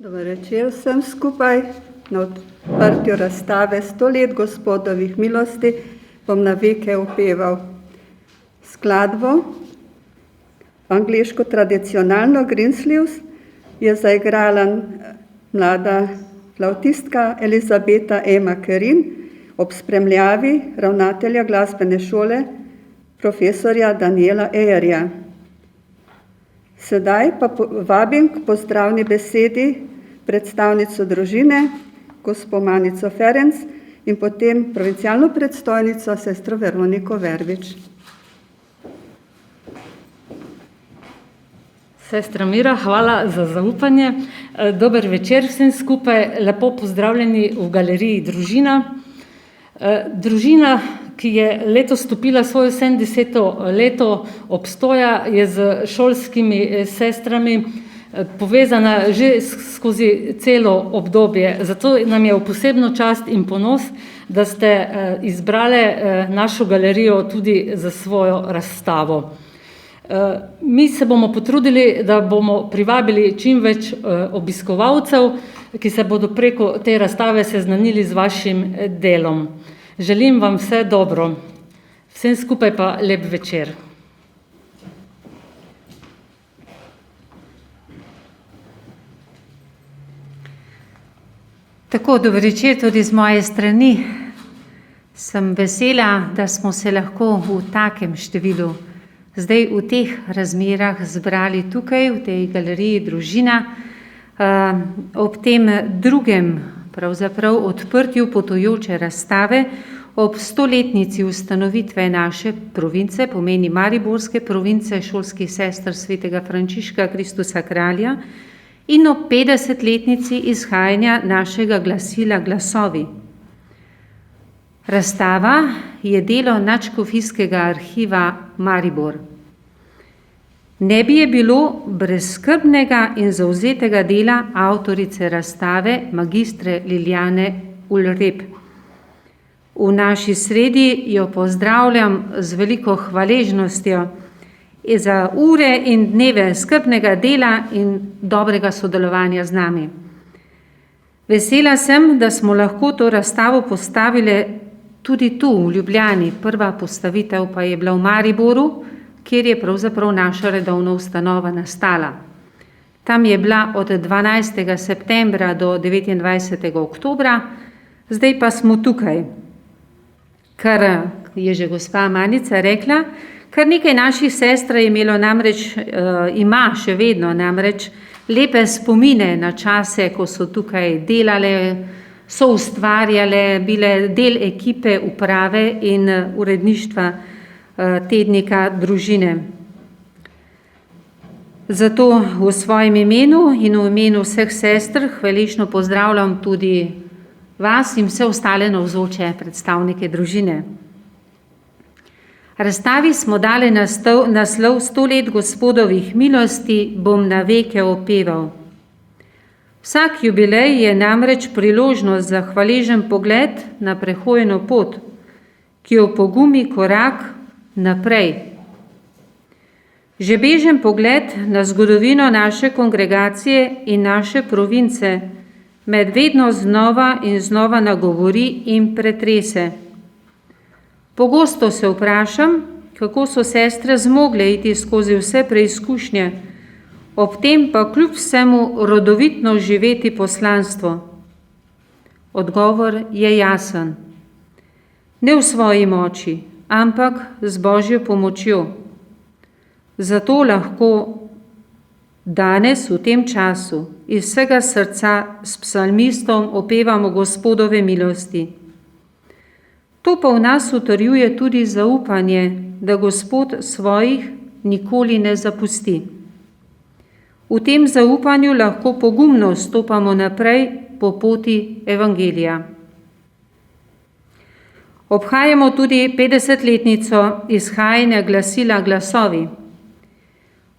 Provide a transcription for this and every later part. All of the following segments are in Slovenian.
Dober večer vsem skupaj. Na odprtju razstave 100 let Gospodovih milosti bom na veke upeval skladbo. Angleško tradicionalno Greensleeves je zaigrala mlada flavtistka Elizabeta Emma Kerin ob spremljavi ravnatelja glasbene šole profesorja Daniela Eyerja. Sedaj pa vabim k pozdravni besedi predstavnico družine, gospo Manico Ferenc, in potem provincialno predstojnico, sestro Veroniko Verbič. Sestra Mira, hvala za zaupanje. Dober večer vsem skupaj, lepo pozdravljeni v galeriji Družina. Družina, ki je letos stopila svojo 70. leto obstoja, je z šolskimi sestrami povezana že skozi celo obdobje. Zato nam je v posebno čast in ponos, da ste izbrali našo galerijo tudi za svojo razstavo. Mi se bomo potrudili, da bomo privabili čim več obiskovalcev, ki se bodo preko te razstave seznanili z vašim delom. Želim vam vse dobro. Vsem skupaj pa lep večer. Tako, dober večer tudi z moje strani. Sem vesela, da smo se lahko v takem številu zdaj v teh razmerah zbrali tukaj, v tej galeriji Družina, ob tem drugem pravzaprav odprtju potujoče razstave ob 100-letnici ustanovitve naše province, pomeni Mariborske province šolskih sester svetega Frančiška Kristusa Kralja, in ob 50-letnici izhajanja našega glasila Glasovi. Razstava je delo Nadškofijskega arhiva Maribor. Ne bi je bilo brez skrbnega in zavzetega dela avtorice razstave, magistre Lilijane Ulrep. V naši sredi jo pozdravljam z veliko hvaležnostjo za ure in dneve skrbnega dela in dobrega sodelovanja z nami. Vesela sem, da smo lahko to razstavo postavili tudi tu v Ljubljani. Prva postavitev pa je bila v Mariboru, kjer je pravzaprav naša redovna ustanova nastala. Tam je bila od 12. septembra do 29. oktobra, zdaj pa smo tukaj. Kar je že gospa Manica rekla, kar nekaj naših sester je imelo namreč, ima še vedno namreč lepe spomine na čase, ko so tukaj delale, so ustvarjale, bile del ekipe uprave in uredništva tednika Družine. Zato v svojem imenu in v imenu vseh sester hvaležno pozdravljam tudi vas in vse ostale navzoče predstavnike Družine. Razstavi smo dali naslov 100 let Gospodovih milosti bom na veke opeval. Vsak jubilej je namreč priložnost za hvaležen pogled na prehojeno pot, ki jo pogumi korak naprej. Že bežen pogled na zgodovino naše kongregacije in naše province med vedno znova in znova nagovori in pretrese. Pogosto se vprašam, kako so sestre zmogle iti skozi vse preizkušnje, ob tem pa kljub vsemu rodovitno živeti poslanstvo. Odgovor je jasen. Ne v svoji moči, ampak z Božjo pomočjo. Zato lahko danes v tem času iz vsega srca s psalmistom opevamo Gospodove milosti. To pa v nas utrjuje tudi zaupanje, da Gospod svojih nikoli ne zapusti. V tem zaupanju lahko pogumno stopamo naprej po poti evangelija. Obhajamo tudi 50-letnico izhajanja glasila Glasovi.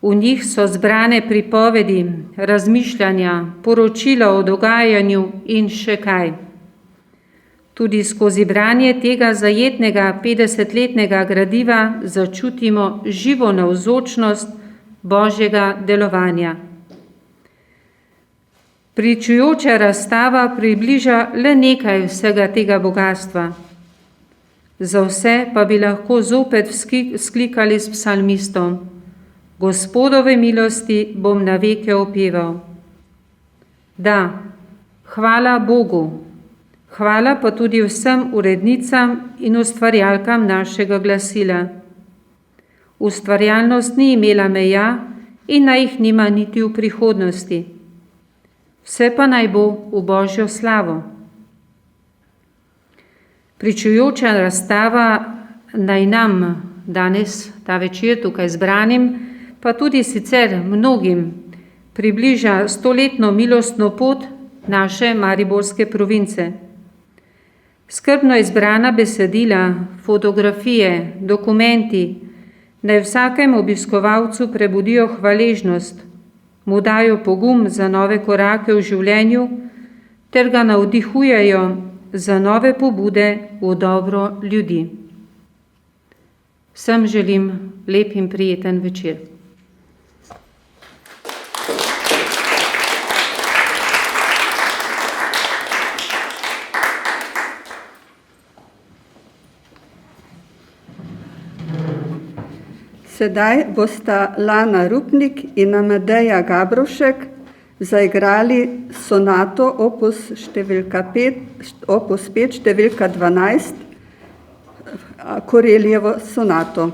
V njih so zbrane pripovedi, razmišljanja, poročila o dogajanju in še kaj. Tudi skozi branje tega zajetnega 50-letnega gradiva začutimo živo navzočnost Božjega delovanja. Pričujoča razstava približa le nekaj vsega tega bogatstva. Za vse pa bi lahko zopet vzklikali s psalmistom: Gospodove milosti bom na veke opeval. Da, hvala Bogu, hvala pa tudi vsem urednicam in ustvarjalkam našega glasila. Ustvarjalnost ni imela meja in naj jih nima niti v prihodnosti. Vse pa naj bo v Božjo slavo. Pričujoča razstava naj nam danes, ta večer tukaj zbranim, pa tudi sicer mnogim, približa 100-letno milostno pot naše mariborske province. Skrbno izbrana besedila, fotografije, dokumenti naj vsakemu obiskovalcu prebudijo hvaležnost, mu dajo pogum za nove korake v življenju ter ga navdihujejo za nove pobude v dobro ljudi. Vsem želim lep in prijeten večer. Sedaj bosta Lana Rupnik in Amadeja Gabrovšek zaigrali sonato opus 5 številka 12, Koreljevo sonato.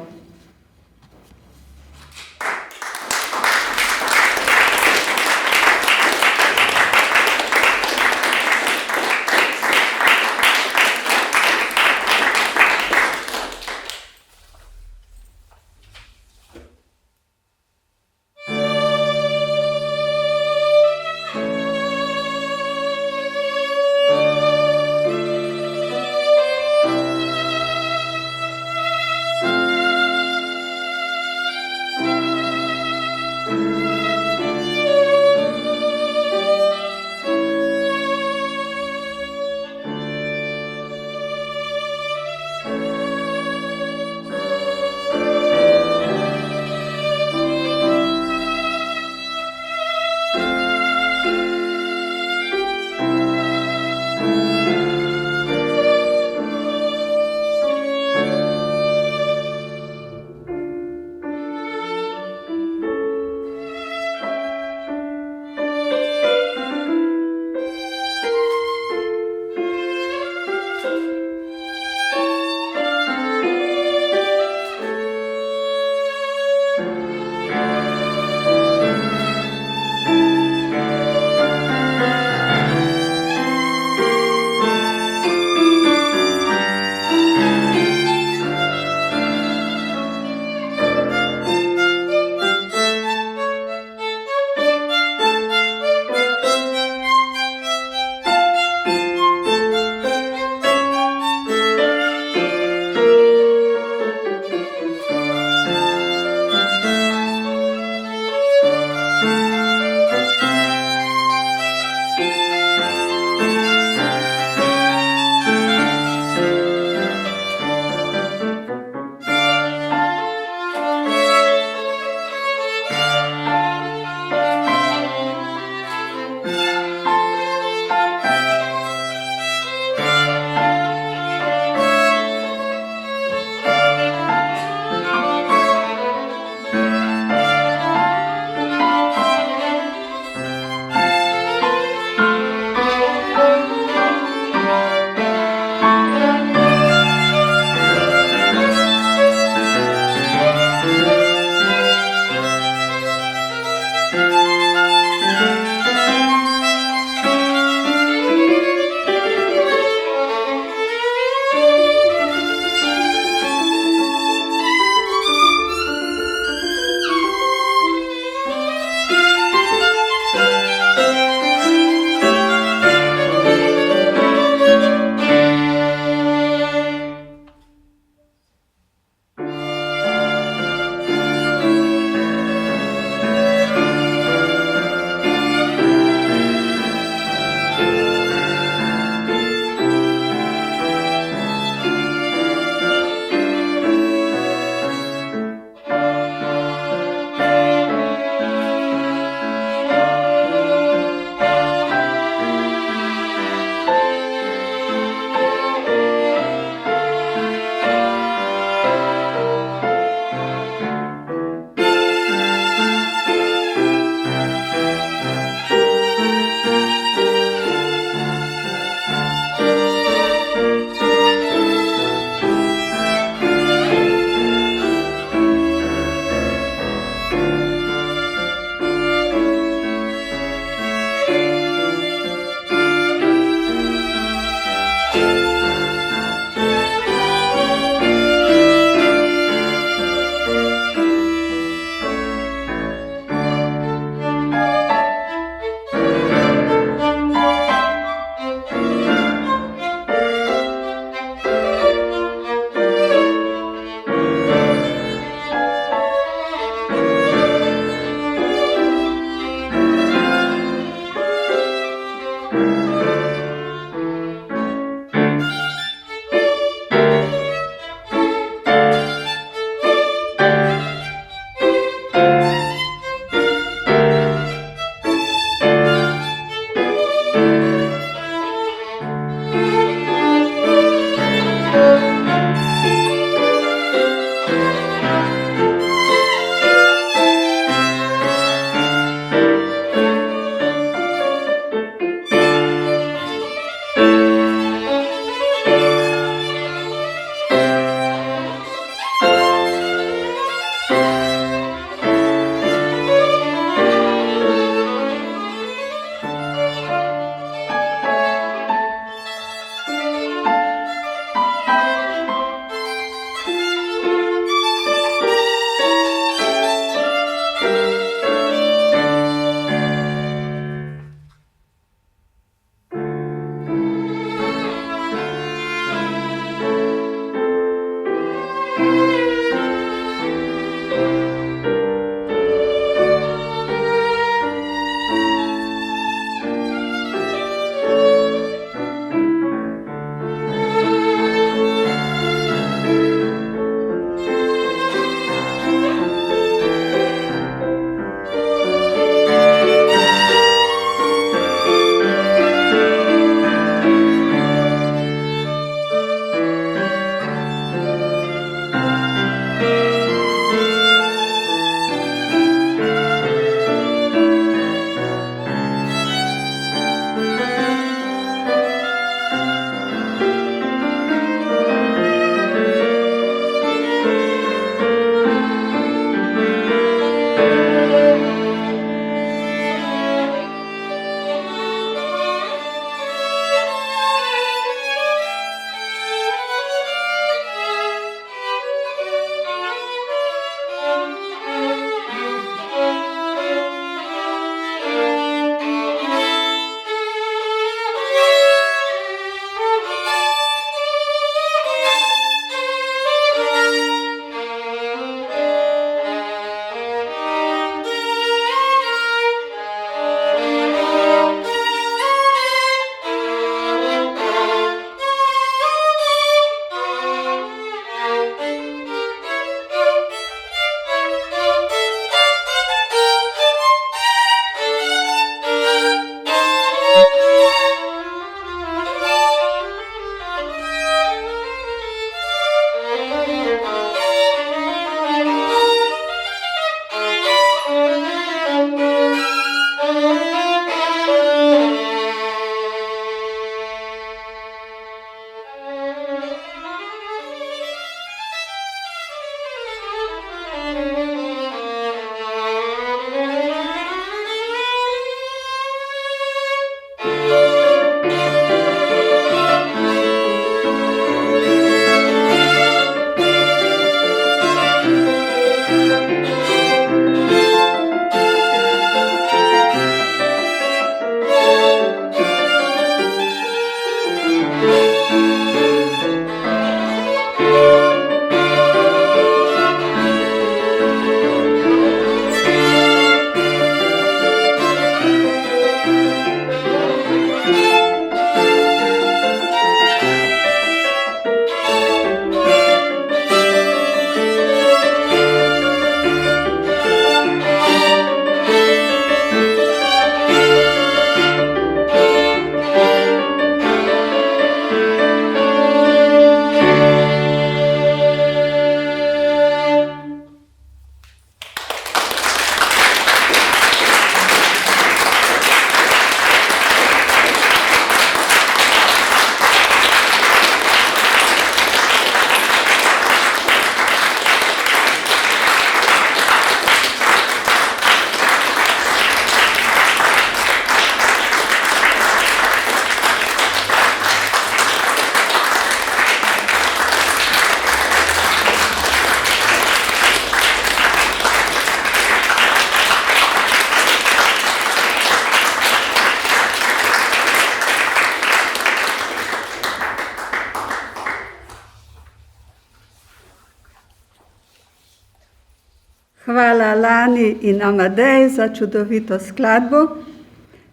hvala Lani in Amadej za čudovito skladbo.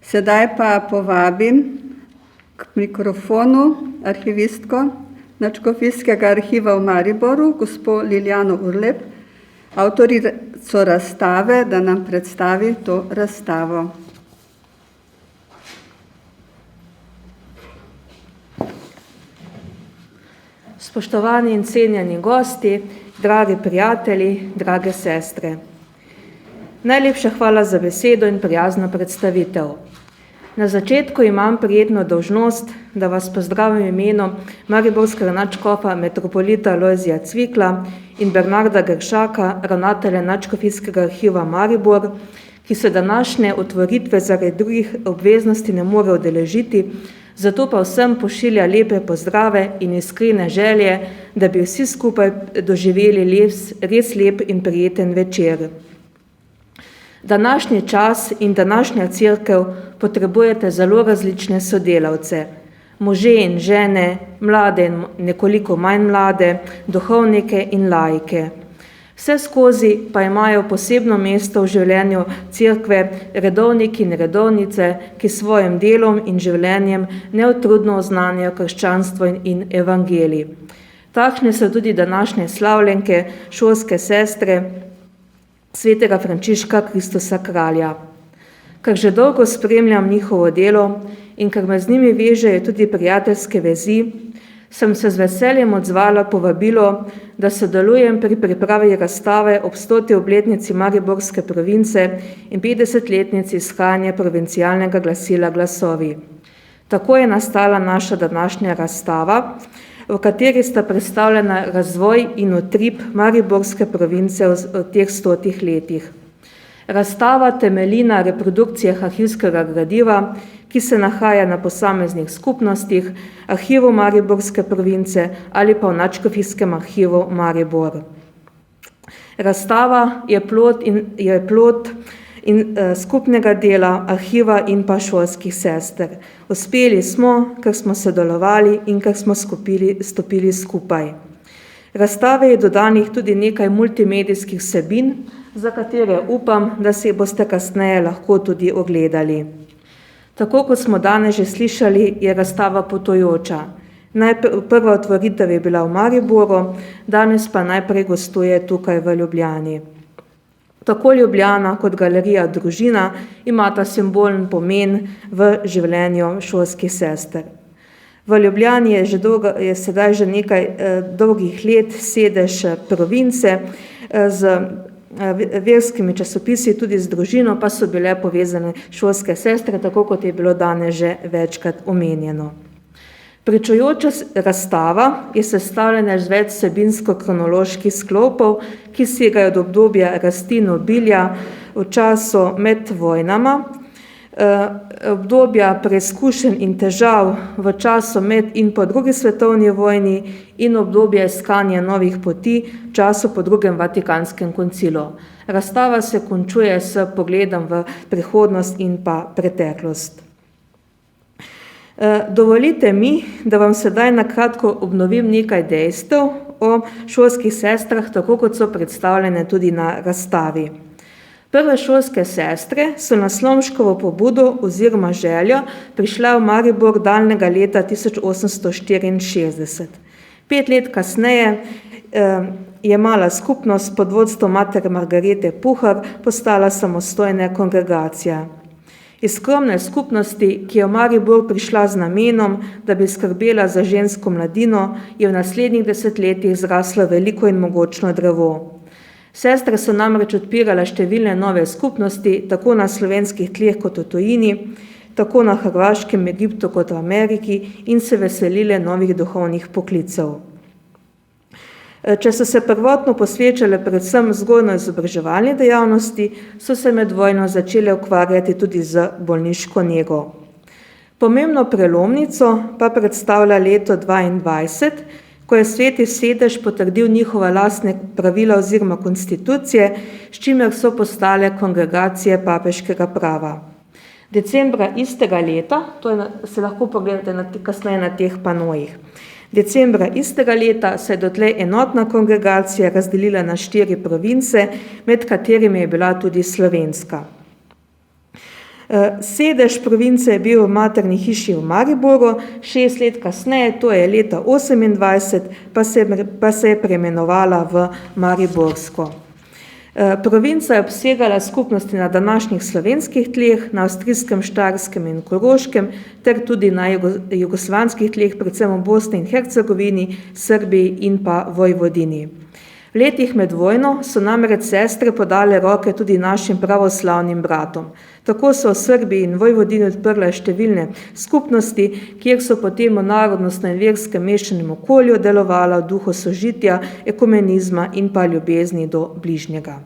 Sedaj pa povabim k mikrofonu arhivistko Nadškofijskega arhiva v Mariboru, gospo Liljano Urlep, avtorico razstave, da nam predstavi to razstavo. Spoštovani in cenjeni gosti, dragi prijatelji, drage sestre. Najlepša hvala za besedo in prijazno predstavitev. Na začetku imam prijetno dolžnost, da vas pozdravim v imenu mariborskega nadškofa metropolita Lojzija Cvikla in Bernarda Geršaka, ravnatelja Nadškofijskega arhiva Maribor, ki se današnje otvoritve zaradi drugih obveznosti ne more udeležiti, zato pa vsem pošilja lepe pozdrave in iskrene želje, da bi vsi skupaj doživeli res lep in prijeten večer. Današnji čas in današnja cerkev potrebujete zelo različne sodelavce, može in žene, mlade in nekoliko manj mlade, duhovnike in laike. Vse skozi pa imajo posebno mesto v življenju cerkve redovniki in redovnice, ki svojim delom in življenjem neutrudno oznanjajo krščanstvo in evangelij. Takšne so tudi današnje slavljenke, šolske sestre svetega Frančiška Kristusa Kralja. Ker že dolgo spremljam njihovo delo in ker me z njimi vežejo tudi prijateljske vezi, sem se z veseljem odzvala povabilo, da sodelujem pri pripravi razstave ob 100. obletnici Mariborske province in 50-letnici izhajanja provincialnega glasila Glasovi. Tako je nastala naša današnja razstava, v kateri sta predstavljena razvoj in utrip Mariborske province v teh 100 letih. Razstava temelji na reprodukcijah arhivskega gradiva, ki se nahaja na posameznih skupnostih, arhivu Mariborske province ali pa v Nadškofijskem arhivu Maribor. Razstava je plod skupnega dela arhiva in pa šolskih sester. Uspeli smo, ker smo sodelovali in ker smo stopili skupaj. Razstave je dodanih tudi nekaj multimedijskih vsebin, za katere upam, da se boste kasneje lahko tudi ogledali. Tako kot smo danes že slišali, je razstava potujoča. Prva otvoritev je bila v Mariboru, danes pa najprej gostuje tukaj v Ljubljani. Tako Ljubljana kot galerija Družina imata simbolen pomen v življenju šolskih sester. V Ljubljani je sedaj že nekaj dolgih let sedež province z verskimi časopisi, tudi z Družino, pa so bile povezane šolske sestre, tako kot je bilo danes že večkrat omenjeno. Pričujoča razstava je sestavljena iz več vsebinsko-kronoloških sklopov, ki segajo od obdobja rasti in obilja v času med vojnama, obdobja preizkušenj in težav v času med in po drugi svetovni vojni in obdobja iskanja novih poti v času po drugem Vatikanskem koncilu. Razstava se končuje s pogledom v prihodnost in pa preteklost. Dovolite mi, da vam sedaj na kratko obnovim nekaj dejstev o šolskih sestrah, tako kot so predstavljene tudi na razstavi. Prve šolske sestre so na Slomškovo pobudo oziroma željo prišle v Maribor daljnega leta 1864. 5 let kasneje je mala skupnost pod vodstvom matere Margarete Puhar postala samostojna kongregacija. Iz skromne skupnosti, ki je v Maribor prišla z namenom, da bi skrbela za žensko mladino, je v naslednjih desetletjih zraslo veliko in mogočno drevo. Sestre so namreč odpirale številne nove skupnosti, tako na slovenskih tleh kot v tujini, tako na Hrvaškem, Egiptu kot v Ameriki in se veselile novih duhovnih poklicev. Če so se prvotno posvečale predvsem vzgojno-izobraževalni dejavnosti, so se med vojno začele ukvarjati tudi z bolniško nego. Pomembno prelomnico pa predstavlja leto 1922, ko je Sveti sedež potrdil njihova lastne pravila oziroma konstitucije, s čimer so postale kongregacije papeškega prava. Decembra istega leta, to se lahko pogledate kasneje na teh panojih, Decembra istega leta se je dotlej enotna kongregacija razdelila na 4 province, med katerimi je bila tudi slovenska. Sedež province je bil v materni hiši v Mariboru, 6 let kasneje, to je leta 28, pa se je preimenovala v Mariborsko. Provinca je obsegala skupnosti na današnjih slovenskih tleh, na avstrijskem, štajerskem in koroškem, ter tudi na jugoslovanskih tleh, predvsem v Bosni in Hercegovini, Srbiji in pa Vojvodini. V letih med vojno so namreč sestre podale roke tudi našim pravoslavnim bratom. Tako so v Srbiji in Vojvodini odprle številne skupnosti, kjer so potem v narodnostno in verskem mešanem okolju delovala v duhu sožitja, ekumenizma in pa ljubezni do bližnjega.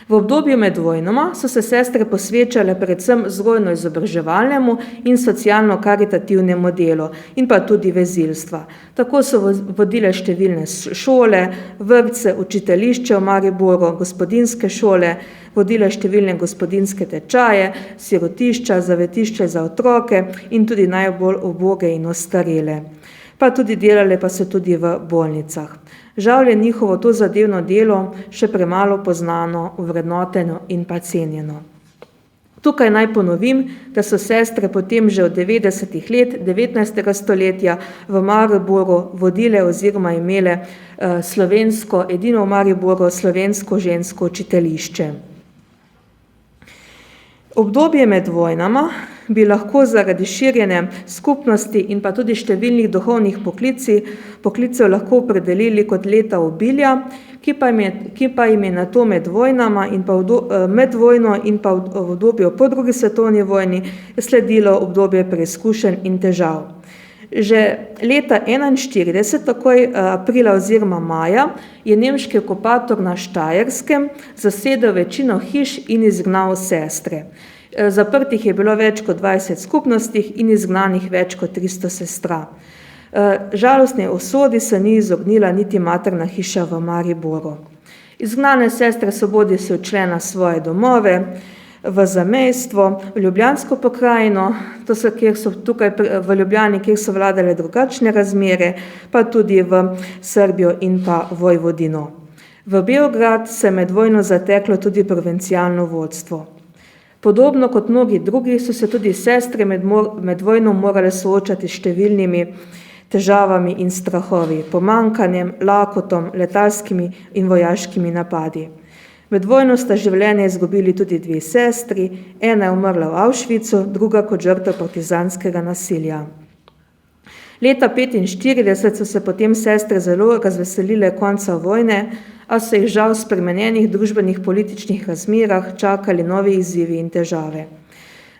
V obdobju med vojnoma so se sestre posvečale predvsem vzgojno-izobraževalnemu in socialno-karitativnemu delu in pa tudi vezilstva. Tako so vodile številne šole, vrtce, učiteljišče v Mariboru, gospodinjske šole, vodile številne gospodinjske tečaje, sirotišča, zavetišče za otroke in tudi najbolj uboge in ostarele. Pa tudi delale pa so tudi v bolnicah. Žal je njihovo to zadevno delo še premalo poznano, ovrednoteno in pa cenjeno. Tukaj naj ponovim, da so sestre potem že od 90. let 19. stoletja v Mariboru vodile oziroma imele slovensko, edino v Mariboru slovensko žensko učiteljišče. Obdobje med vojnama bi lahko zaradi širjene skupnosti in pa tudi številnih duhovnih poklicev lahko opredelili kot leta obilja, ki pa jim je nato med vojnama in pa med vojno in pa v obdobju po drugi svetovni vojni sledilo obdobje preizkušenj in težav. Že leta 1941, takoj aprila oziroma maja, je nemški okupator na Štajerskem zasedel večino hiš in izgnal sestre. Zaprtih je bilo več kot 20 skupnosti in izgnanih več kot 300 sestra. Žalostne usodi se ni izognila niti materna hiša v Mariboru. Izgnane sestre so bodisi odšle na svoje domove, v zamejstvo, v Ljubljansko pokrajino, to so, kjer so tukaj v Ljubljani, kjer so vladale drugačne razmere, pa tudi v Srbijo in pa Vojvodino. V Beograd se med vojno zateklo tudi provincialno vodstvo. Podobno kot mnogi drugi so se tudi sestre med vojno morale soočati s številnimi težavami in strahovi, pomanjkanjem, lakotom, letalskimi in vojaškimi napadi. Med vojno sta življenje izgubili tudi 2 sestri, ena je umrla v Auschwitzu, druga kot žrtev partizanskega nasilja. Leta 1945 so se potem sestre zelo razveselile konca vojne, a so jih žal v spremenjenih družbenih političnih razmerah čakali novi izzivi in težave.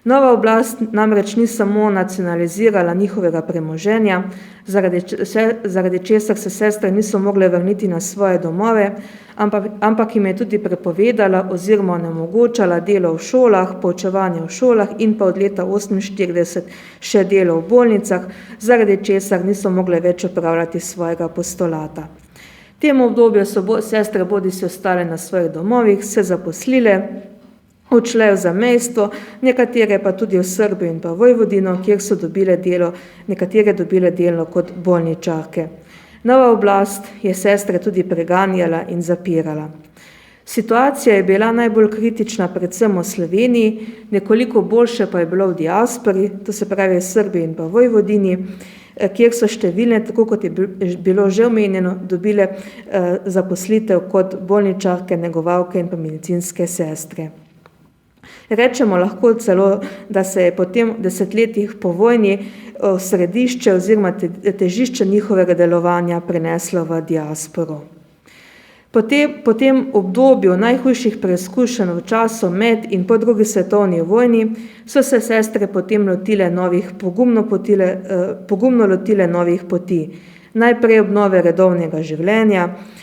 Nova oblast namreč ni samo nacionalizirala njihovega premoženja, zaradi česar se sestre niso mogle vrniti na svoje domove, ampak jim je tudi prepovedala oziroma onemogočala delo v šolah, poučevanje v šolah in pa od leta 1948 še delo v bolnicah, zaradi česar niso mogle več opravljati svojega apostolata. V tem obdobju so sestre bodisi ostale na svojih domovih, se zaposlile, odšle v zamejstvo, nekatere pa tudi v Srbijo in pa Vojvodino, kjer so nekatere dobile delo kot bolničarke. Nova oblast je sestre tudi preganjala in zapirala. Situacija je bila najbolj kritična predvsem v Sloveniji, nekoliko boljše pa je bilo v diaspori, to se pravi v Srbiji in pa Vojvodini, kjer so številne, tako kot je bilo že omenjeno, dobile zaposlitev kot bolničarke, negovalke in pa medicinske sestre. Rečemo lahko celo, da se je po tem desetletjih po vojni središče oziroma težišče njihovega delovanja preneslo v diasporo. Po tem obdobju najhujših preizkušenj v času med in po drugi svetovni vojni so se sestre potem pogumno lotile novih poti. Najprej obnove redovnega življenja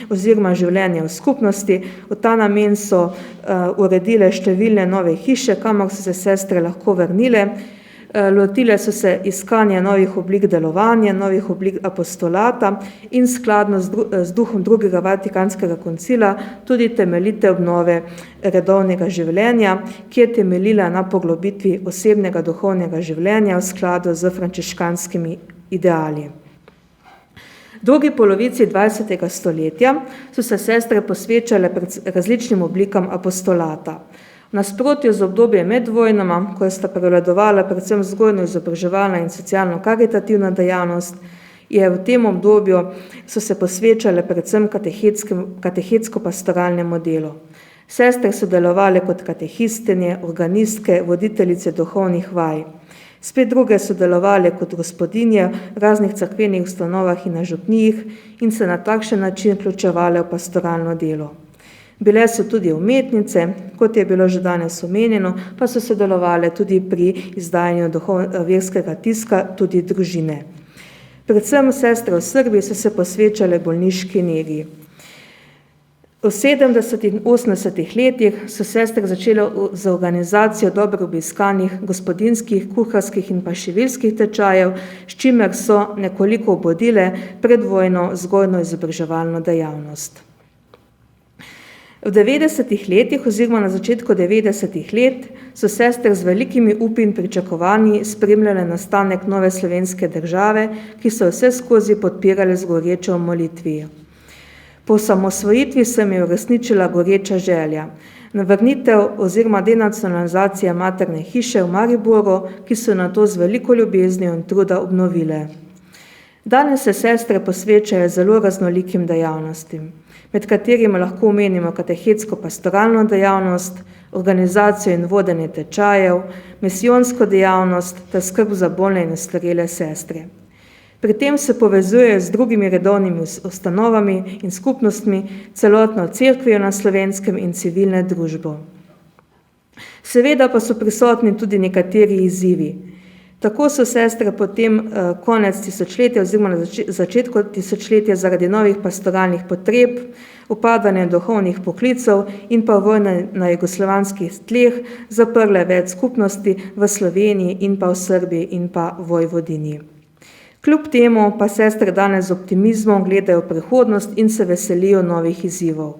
oziroma življenja v skupnosti. V ta namen so uredile številne nove hiše, kamor so se sestre lahko vrnile. Lotile so se iskanja novih oblik delovanja, novih oblik apostolata in skladno z duhom drugega Vatikanskega koncila tudi temeljite obnove redovnega življenja, ki je temeljila na poglobitvi osebnega duhovnega življenja v skladu z frančiškanskimi ideali. V drugi polovici 20. stoletja so se sestre posvečale različnim oblikam apostolata. V nasprotju z obdobjem med vojnama, ko sta prevladovala predvsem vzgojno-izobraževalna in socialno-karitativna dejavnost, je v tem obdobju so se posvečale predvsem katechetsko-pastoralnemu delu. Sestre so delovale kot katehistinje, organistke, voditeljice duhovnih vaj. Spet druge so delovale kot gospodinje v raznih cerkvenih ustanovah in na župnijih in se na takšen način vključevale v pastoralno delo. Bile so tudi umetnice, kot je bilo že danes omenjeno, pa so sodelovale tudi pri izdajanju verskega tiska, tudi družine. Predvsem sestre v Srbiji so se posvečale bolniški negi. V 70. in 80. letih so sestre začele z organizacijo dobro obiskanih gospodinjskih, kuharskih in pašivilskih tečajev, s čimer so nekoliko obudile predvojno vzgojno-izobraževalno dejavnost. V 90. letih oziroma na začetku 90. let so sestre z velikimi upi in pričakovanji spremljale nastanek nove slovenske države, ki so vse skozi podpirale z gorečo molitvijo. Po osamosvojitvi se mi je uresničila goreča želja, navrnitev oziroma denacionalizacija materne hiše v Mariboru, ki so nato z veliko ljubeznijo in truda obnovile. Danes se sestre posvečajo zelo raznolikim dejavnostim, med katerimi lahko omenimo katechetsko-pastoralno dejavnost, organizacijo in vodenje tečajev, misijonsko dejavnost ter skrb za bolne in ostarele sestre. Pri tem se povezujejo z drugimi redovnimi ustanovami in skupnostmi, celotno cerkvijo na Slovenskem in civilne družbo. Seveda pa so prisotni tudi nekateri izzivi. Tako so sestre potem konec tisočletja oziroma na začetku tisočletja zaradi novih pastoralnih potreb, upadanja duhovnih poklicev in pa vojne na jugoslovanskih tleh zaprle več skupnosti v Sloveniji in pa v Srbiji in pa Vojvodini. Kljub temu pa sestre danes z optimizmom gledajo v prihodnost in se veselijo novih izzivov.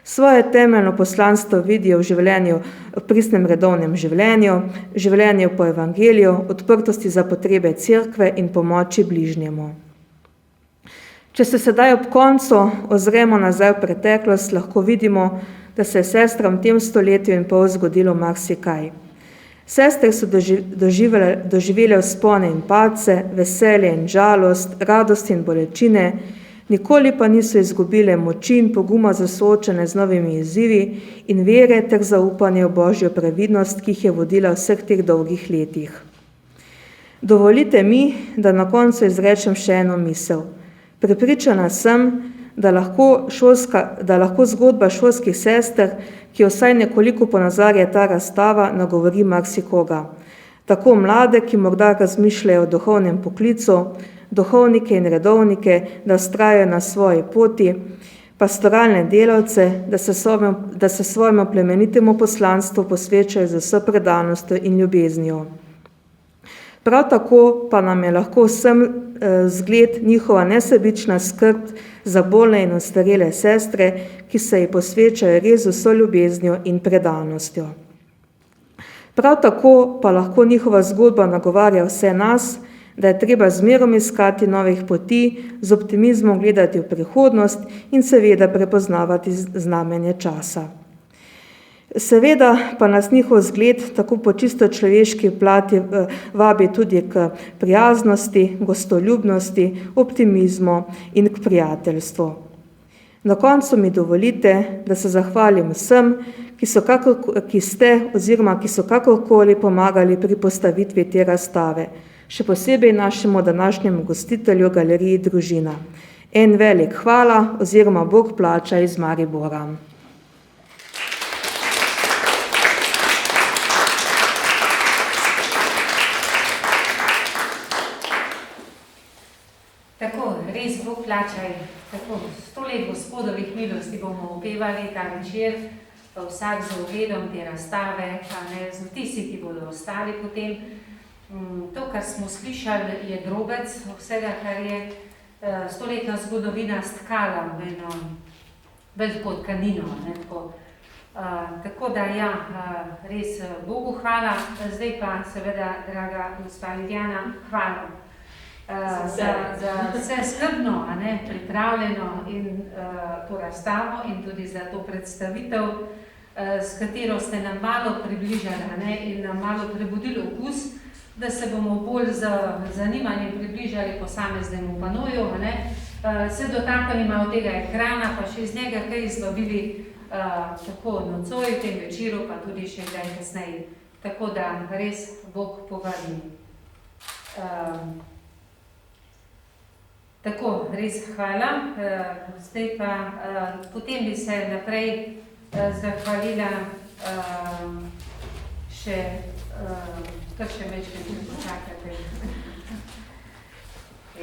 Svoje temeljno poslanstvo vidijo v življenju, v pristnem redovnem življenju, življenju po evangeliju, odprtosti za potrebe cerkve in pomoči bližnjemu. Če se sedaj ob koncu ozremo nazaj v preteklost, lahko vidimo, da se je sestram v tem stoletju in pol zgodilo marsikaj. Sestre so doživele vzpone in padce, veselje in žalost, radost in bolečine, nikoli pa niso izgubile moči in poguma za soočanje z novimi izzivi in vere ter zaupanje v Božjo previdnost, ki jih je vodila v vseh teh dolgih letih. Dovolite mi, da na koncu izrečem še eno misel. Prepričana sem, da lahko zgodba šolskih sester, ki vsaj nekoliko ponazarja ta razstava, nagovori marsikoga. Tako mlade, ki morda razmišljajo o duhovnem poklicu, duhovnike in redovnike, da vztrajajo na svoji poti, pastoralne delavce, da se svojemu plemenitemu poslanstvu posvečajo z vso predanostjo in ljubeznijo. Prav tako pa nam je lahko vsem zgled njihova nesebična skrb za bolne in ostarele sestre, ki se ji posvečajo res vso ljubeznijo in predanostjo. Prav tako pa lahko njihova zgodba nagovarja vse nas, da je treba zmerom iskati novih poti, z optimizmom gledati v prihodnost in seveda prepoznavati znamenje časa. Seveda pa nas njihov zgled tako po čisto človeški plati vabi tudi k prijaznosti, gostoljubnosti, optimizmu in k prijateljstvu. Na koncu mi dovolite, da se zahvalim vsem, ki so kakorkoli pomagali pri postavitvi te razstave, še posebej našemu današnjemu gostitelju Galeriji Družina. En velik hvala oziroma Bog plača iz Maribora. Tako, res Bog plačaj, tako 100 let Gospodovih milosti bomo opevali ta večer, vsak z ogledom te razstave, z vtisi, ki bodo ostali potem. To, kar smo slišali, je drobec vsega, kar je 100-letna zgodovina stkala v eno veliko tkanino. Tako da ja, res Bogu hvala, zdaj pa seveda, draga gospa Lidijana, hvala. za vse skrbno, a ne, pripravljeno in to razstavo in tudi za to predstavitev, s katero ste nam malo približali, a ne, in nam malo prebudili okus, da se bomo bolj z zanimanjem približali posameznemu panoju, a ne, se dotaknili malo tega ekrana, pa še iz njega kaj izvabili tako nocoj, v tem večeru, pa tudi še kdaj kasneje. Tako da res Bog povrni. Tako, res hvala. Zdaj pa, potem bi se naprej zahvalila še, kar še večkrat počakate.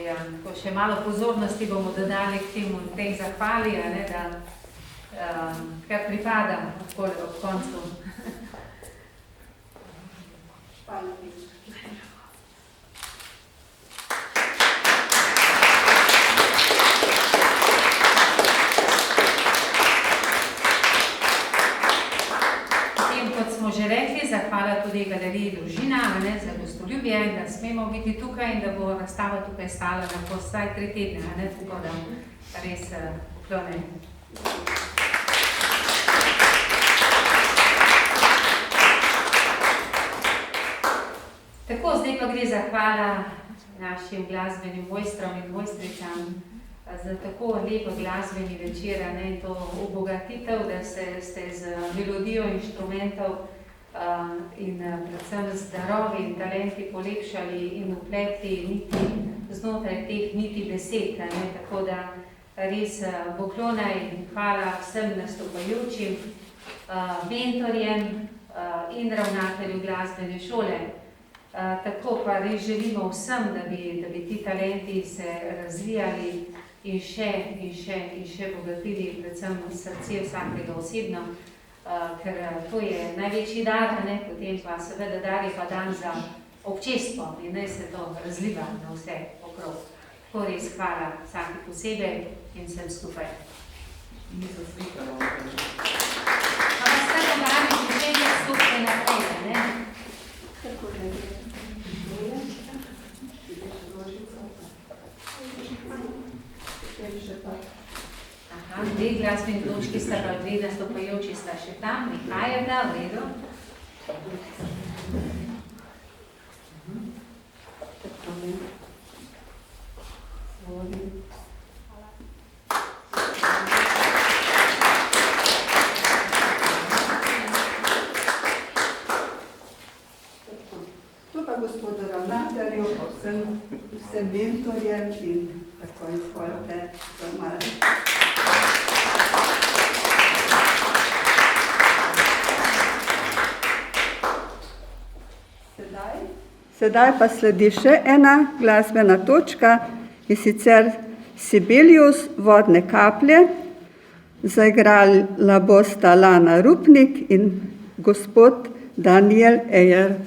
Ja, tako še malo pozornosti bomo dodali k temu, tej zahvali, a ne, da kar pripada ob koncu. Hvala. Kot smo že rekli, zahvala tudi Galeriji Družina, ne, za gostoljubje, da smemo biti tukaj in da bo razstava tukaj stala lahko vsaj 3 tedne, ne, tako da res poklone. Tako, zdaj pa gre zahvala našim glasbenim mojstrom in mojstricam za tako lepo glasbeni večer, ne, to obogatitev, da ste z melodijo inštrumentov in predvsem z darovi in talenti polepšali in vpletli niti znotraj teh niti besed, ne, tako da res poklonaj in hvala vsem nastopajočim, mentorjem in ravnatelju glasbene šole. Tako pa res želimo vsem, da bi ti talenti se razvijali in še bogatili predvsem srce vsakega osebno, ker to je največji dar, ne, potem pa seveda dar je pa dan za občestvo in naj se to razliva na vse okrog. Tako res hvala vsaki posebej in vsem skupaj. Nisem slikala. Pa vas kaj poglavi, če še nekaj stopne naprej, ne? Tako da je. Aha, 2 glasbeni točki sta pa 2 nastopajoči sta še tam, prihajata, v redu. To pa gospodu ravnatelju, vsem mentorjem in tako izvolite za malo. Sedaj pa sledi še ena glasbena točka, in sicer Sibelius, Vodne kaplje. Zaigrala bosta Lana Rupnik in gospod Daniel Ejer.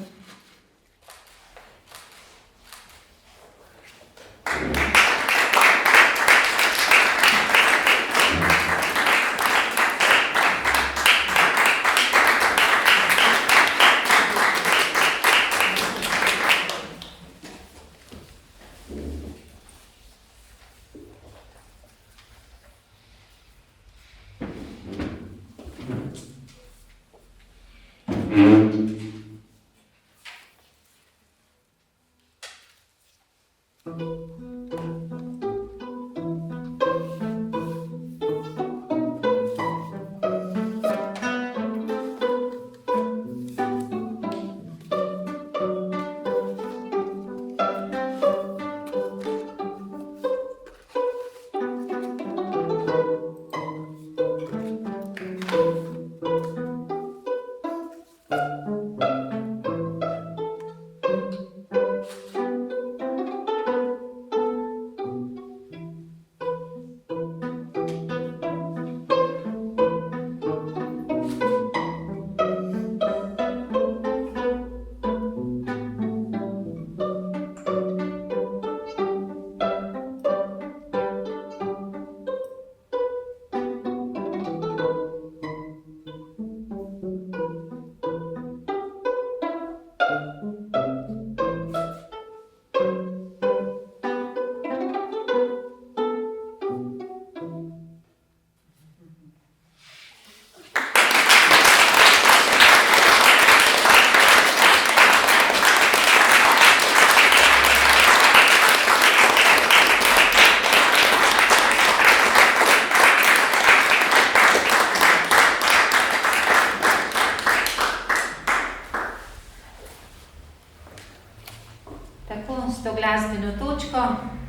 Tako, s to glasbeno točko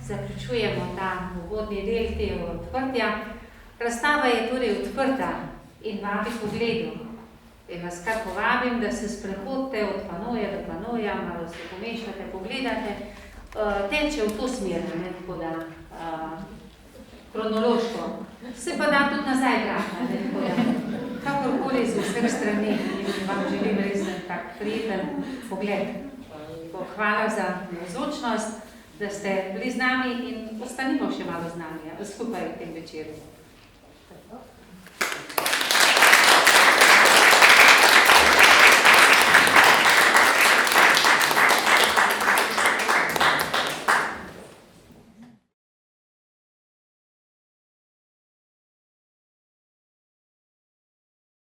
zaključujemo ta uvodni del tega odprtja. Razstava je torej odprta in vabi pogledu. In vas kar povabim, da se sprehodite od panoja do panoja, malo se pomešate, pogledate. Teče v to smer, ne, tako da kronološko. Se pa da tudi nazaj vrata, ne, tako da kakorkoli z vseh strani in vam želim res tak prijeten pogled. Hvala za navzočnost, da ste bili z nami in ostanimo še malo z nami skupaj v tem večeru.